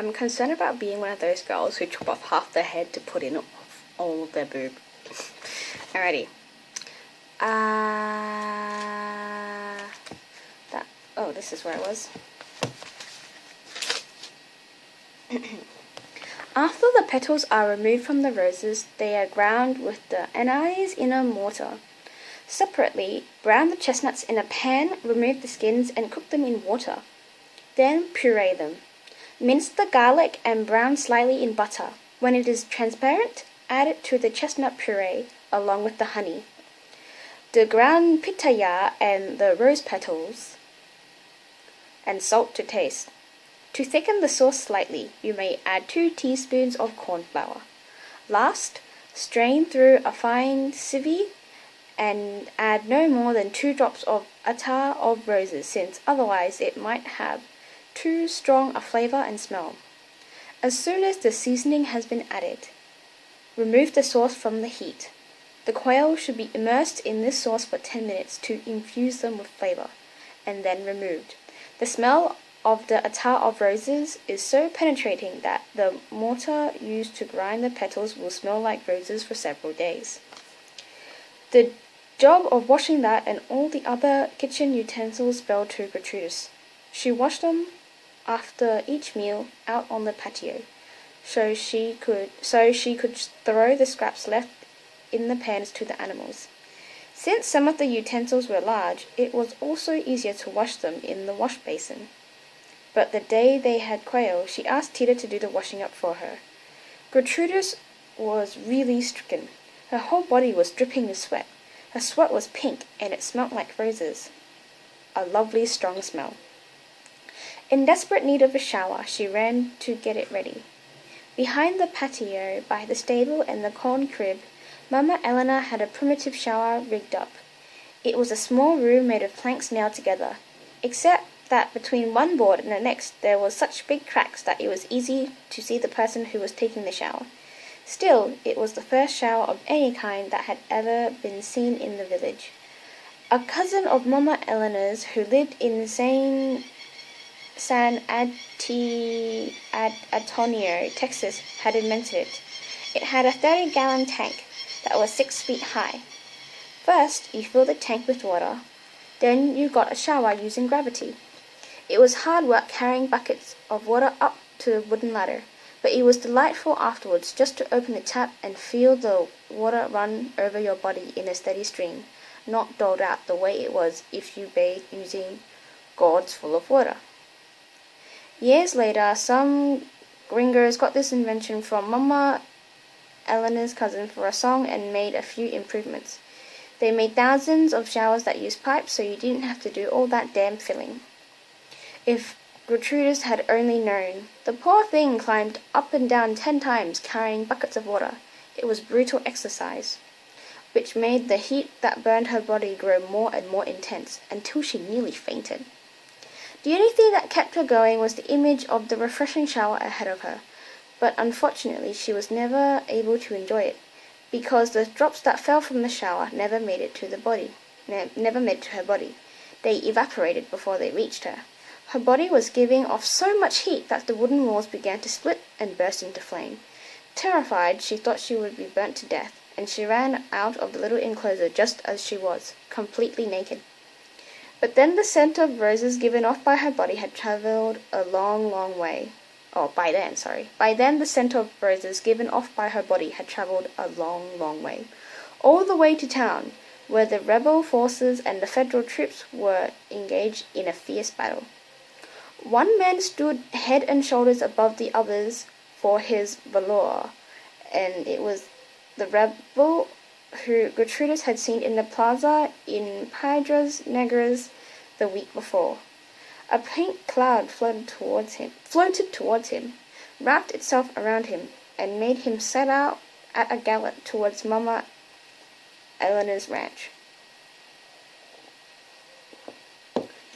I'm concerned about being one of those girls who chop off half their head to put in all of their boob. Alrighty. This is where I was. After the petals are removed from the roses, they are ground with the anise in a mortar. Separately, brown the chestnuts in a pan, remove the skins and cook them in water. Then puree them. Mince the garlic and brown slightly in butter. When it is transparent, add it to the chestnut puree along with the honey, the ground pitaya and the rose petals, and salt to taste. To thicken the sauce slightly, you may add 2 teaspoons of corn flour. Last, strain through a fine sieve and add no more than 2 drops of attar of roses, since otherwise it might have too strong a flavor and smell. As soon as the seasoning has been added, remove the sauce from the heat. The quail should be immersed in this sauce for 10 minutes to infuse them with flavor, and then removed. The smell of the attar of roses is so penetrating that the mortar used to grind the petals will smell like roses for several days. The job of washing that and all the other kitchen utensils fell to Gertrudis. She washed them after each meal out on the patio, so she could throw the scraps left in the pans to the animals. Since some of the utensils were large, it was also easier to wash them in the wash basin. But the day they had quail, she asked Tita to do the washing up for her. Gertrudis was really stricken. Her whole body was dripping with sweat. Her sweat was pink, and it smelt like roses. A lovely, strong smell. In desperate need of a shower, she ran to get it ready. Behind the patio, by the stable and the corn crib, Mama Eleanor had a primitive shower rigged up. It was a small room made of planks nailed together, except that between one board and the next there was such big cracks that it was easy to see the person who was taking the shower. Still, it was the first shower of any kind that had ever been seen in the village. A cousin of Mama Eleanor's, who lived in San Antonio, Texas, had invented it. It had a 30-gallon tank that was 6 feet high. First, you fill the tank with water, then you got a shower using gravity. It was hard work carrying buckets of water up to the wooden ladder, but it was delightful afterwards just to open the tap and feel the water run over your body in a steady stream, not doled out the way it was if you bathed using gourds full of water. Years later, some gringos got this invention from Mama Eleanor's cousin for a song and made a few improvements. They made thousands of showers that used pipes, so you didn't have to do all that damn filling. If Gertrudis had only known. The poor thing climbed up and down 10 times, carrying buckets of water. It was brutal exercise, which made the heat that burned her body grow more and more intense, until she nearly fainted. The only thing that kept her going was the image of the refreshing shower ahead of her, but unfortunately she was never able to enjoy it, because the drops that fell from the shower never made it to her body. They evaporated before they reached her. Her body was giving off so much heat that the wooden walls began to split and burst into flame. Terrified, she thought she would be burnt to death, and she ran out of the little enclosure just as she was, completely naked. But then the scent of roses given off by her body had travelled a long, long way. By then the scent of roses given off by her body had travelled a long, long way. All the way to town, where the rebel forces and the federal troops were engaged in a fierce battle. One man stood head and shoulders above the others for his valor, and it was the rebel who Gertrudis had seen in the plaza in Piedras Negras the week before. A pink cloud floated towards him, wrapped itself around him, and made him set out at a gallop towards Mama Eleanor's ranch.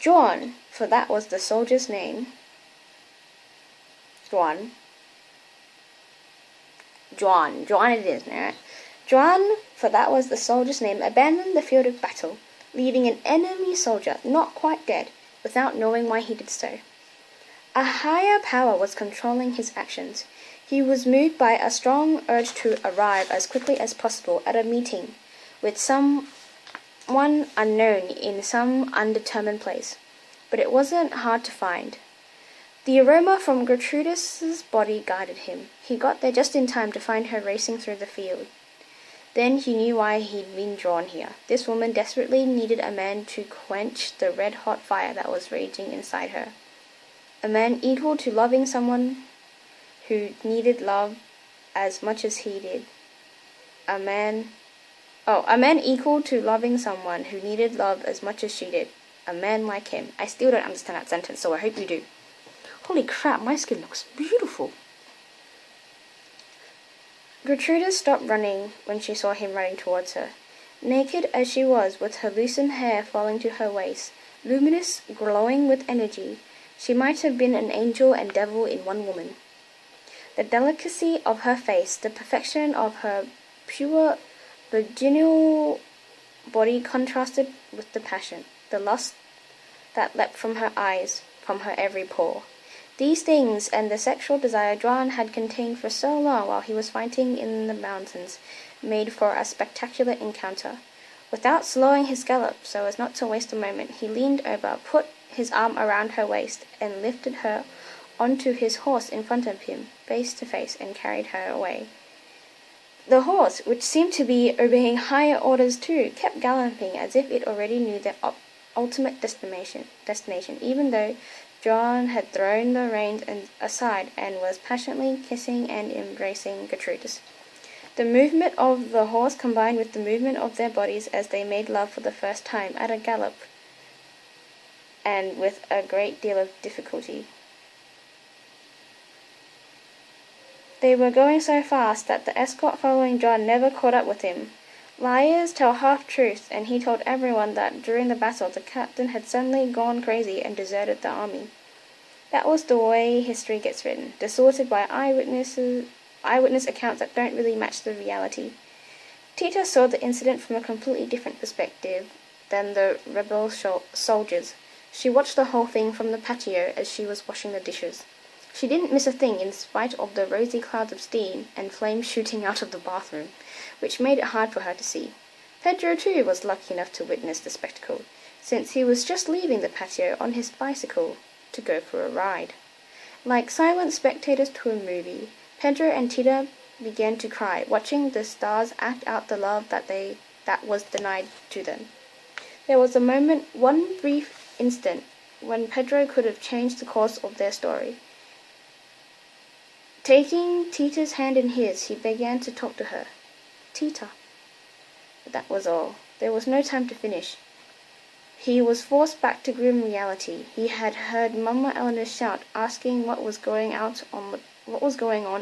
John, for that was the soldier's name. John it is, alright. John, for that was the soldier's name, abandoned the field of battle, leaving an enemy soldier, not quite dead, without knowing why he did so. A higher power was controlling his actions. He was moved by a strong urge to arrive as quickly as possible at a meeting with someone unknown in some undetermined place. But it wasn't hard to find. The aroma from Gertrudis's body guided him. He got there just in time to find her racing through the field. Then he knew why he'd been drawn here. This woman desperately needed a man to quench the red-hot fire that was raging inside her. A man equal to loving someone who needed love as much as he did. A man equal to loving someone who needed love as much as she did. A man like him. I still don't understand that sentence, so I hope you do. Holy crap, my skin looks beautiful. Gertrude stopped running when she saw him running towards her. Naked as she was, with her loosened hair falling to her waist, luminous, glowing with energy, she might have been an angel and devil in one woman. The delicacy of her face, the perfection of her pure, virginal body contrasted with the passion, the lust that leapt from her eyes, from her every pore. These things and the sexual desire Juan had contained for so long while he was fighting in the mountains made for a spectacular encounter. Without slowing his gallop so as not to waste a moment, he leaned over, put his arm around her waist, and lifted her onto his horse in front of him, face to face, and carried her away. The horse, which seemed to be obeying higher orders too, kept galloping as if it already knew their ultimate destination, even though John had thrown the reins aside and was passionately kissing and embracing Gertrudis. The movement of the horse combined with the movement of their bodies as they made love for the first time at a gallop, and with a great deal of difficulty. They were going so fast that the escort following John never caught up with him. Liars tell half-truths, and he told everyone that during the battle the captain had suddenly gone crazy and deserted the army. That was the way history gets written, distorted by eyewitness accounts that don't really match the reality. Tita saw the incident from a completely different perspective than the rebel soldiers. She watched the whole thing from the patio as she was washing the dishes. She didn't miss a thing in spite of the rosy clouds of steam and flames shooting out of the bathroom, which made it hard for her to see. Pedro, too, was lucky enough to witness the spectacle, since he was just leaving the patio on his bicycle to go for a ride. Like silent spectators to a movie, Pedro and Tita began to cry, watching the stars act out the love that was denied to them. There was a moment, one brief instant, when Pedro could have changed the course of their story. Taking Tita's hand in his, he began to talk to her. Tita. But that was all. There was no time to finish. He was forced back to grim reality. He had heard Mama Eleanor shout, asking what was going on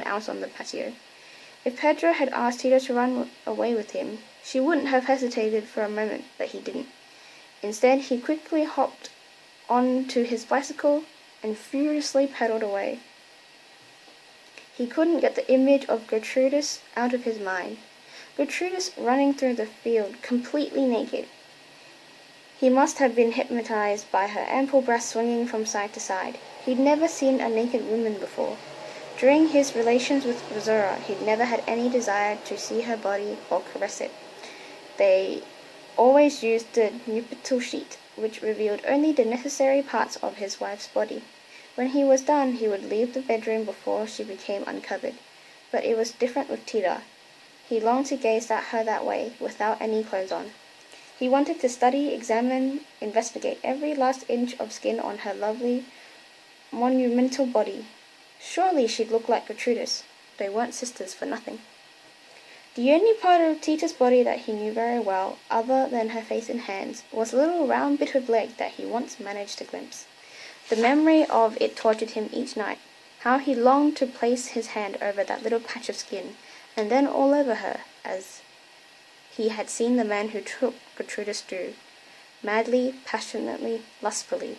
out on the patio. If Pedro had asked Tita to run away with him, she wouldn't have hesitated for a moment, but he didn't. Instead, he quickly hopped onto his bicycle and furiously pedaled away. He couldn't get the image of Gertrudis out of his mind. Gertrudis running through the field, completely naked. He must have been hypnotized by her ample breasts swinging from side to side. He'd never seen a naked woman before. During his relations with Rosura, he'd never had any desire to see her body or caress it. They always used the nuptial sheet, which revealed only the necessary parts of his wife's body. When he was done, he would leave the bedroom before she became uncovered. But it was different with Tita. He longed to gaze at her that way, without any clothes on. He wanted to study, examine, investigate every last inch of skin on her lovely, monumental body. Surely she'd look like Gertrudis. They weren't sisters for nothing. The only part of Tita's body that he knew very well, other than her face and hands, was a little round bit of leg that he once managed to glimpse. The memory of it tortured him each night. How he longed to place his hand over that little patch of skin, and then all over her, as he had seen the man who took Gertrudis do, madly, passionately, lustfully.